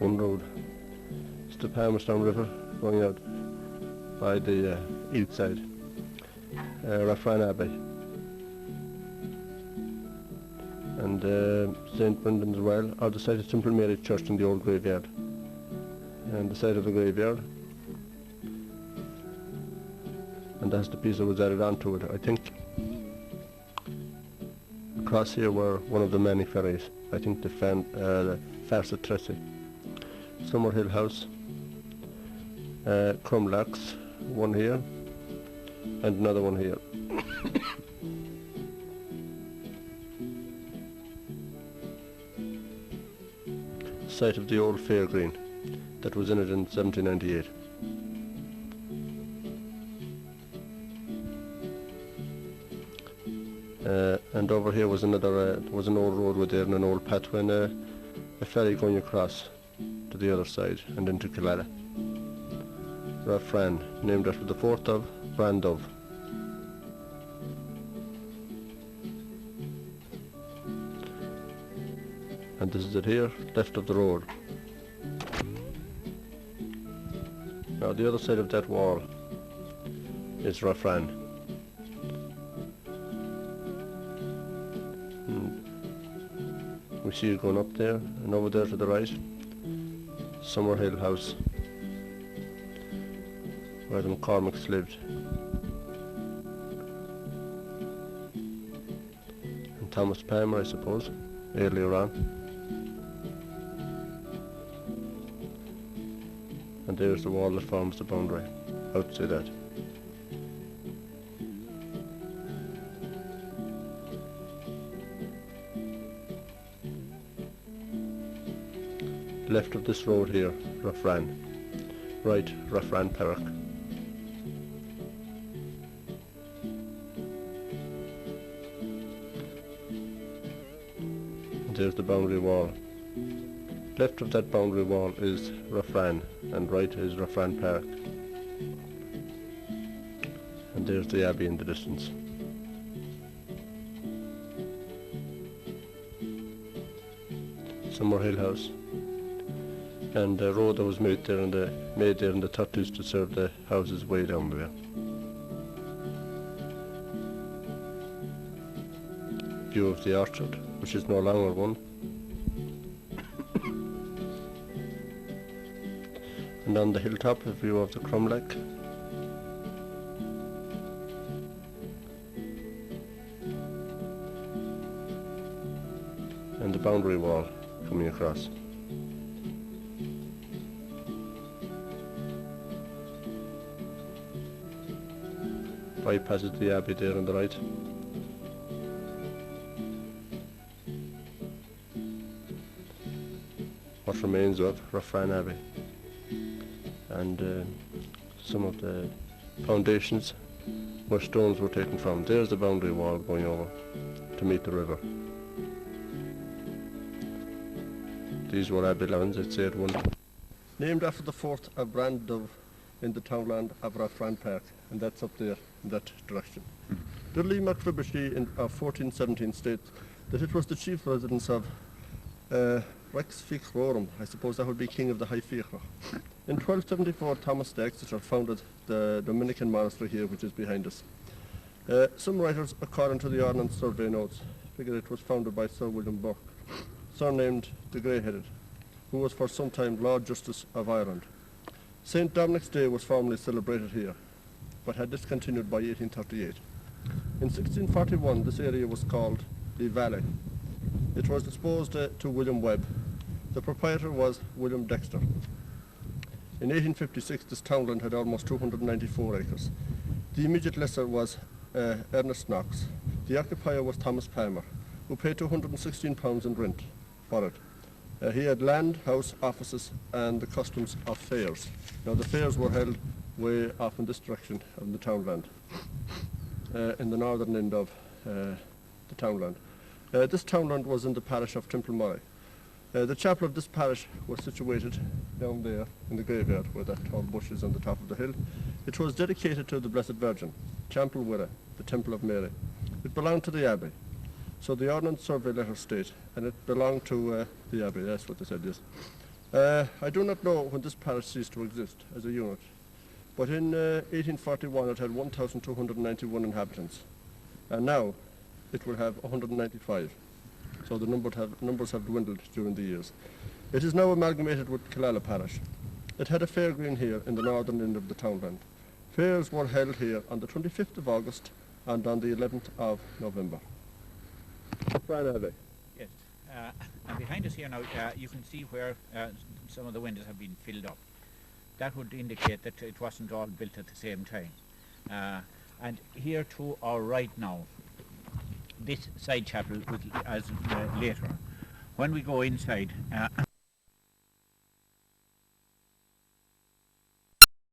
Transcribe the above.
one road. It's the Palmerstown River going out by the east side. Rathfran Abbey. And St. Brendan's Well, or the site of Temple Mary Church in the old graveyard. And the side of the graveyard. And that's the piece that was added onto it, I think. Across here were one of the many ferries. I think the Farsa Tressie. Summer Hill House. Crumlocks, one here. And another one here. Site of the old fair green that was in it in 1798. And over here was another, was an old roadway there and an old pathway and a ferry going across to the other side and into Killala. Rathfran, named after the 4th of Brandov. And this is it here, left of the road. Now the other side of that wall is Rathfran. We see it going up there, and over there to the right, Summer Hill House, where the McCormicks lived. And Thomas Palmer, I suppose, earlier on. And there's the wall that forms the boundary, outside that. Left of this road here, Rathfran. Right, Rathfran Park. And there's the boundary wall. Left of that boundary wall is Rathfran, and right is Rathfran Park. And there's the Abbey in the distance. Summer Hill House. And the road that was made there in the 30s to serve the houses way down there. View of the orchard, which is no longer one. And on the hilltop, a view of the cromlech. And the boundary wall coming across. Bypasses the Abbey there on the right. What remains of Rathfran Abbey. And some of the foundations where stones were taken from. There's the boundary wall going over to meet the river. These were Abbey lands, I'd say at one. Named after the 4th of Brandov in the townland of Rathfran Park, and that's up there in that direction. The Lee MacFibbershee of 1417 states that it was the chief residence of Rex Fichrorum. I suppose that would be king of the High Fichra. In 1274, Thomas the Exeter founded the Dominican monastery here, which is behind us. Some writers, according to the Ordnance Survey notes, figure it was founded by Sir William Burke, surnamed the Grey-Headed, who was for some time Lord Justice of Ireland. St. Dominic's Day was formerly celebrated here, but had discontinued by 1838. In 1641, this area was called the Valley. It was disposed to William Webb. The proprietor was William Dexter. In 1856, this townland had almost 294 acres. The immediate lessor was Ernest Knox. The occupier was Thomas Palmer, who paid £216 in rent for it. He had land, house, offices, and the customs of fairs. Now the fairs were held way off in this direction of the townland, in the northern end of the townland. This townland was in the parish of Templemurray. The chapel of this parish was situated down there in the graveyard where that tall bush is on the top of the hill. It was dedicated to the Blessed Virgin, Champel Wirra, the Temple of Mary. It belonged to the Abbey. So the Ordnance Survey letters state, and it belonged to the Abbey, that's what they said, yes. I do not know when this parish ceased to exist as a unit, but in 1841 it had 1,291 inhabitants, and now it will have 195. So the numbers have dwindled during the years. It is now amalgamated with Killala parish. It had a fair green here in the northern end of the townland. Fairs were held here on the 25th of August and on the 11th of November. Yes, and behind us here now, you can see where some of the windows have been filled up. That would indicate that it wasn't all built at the same time. And here to our right now, this side chapel was as later. When we go inside,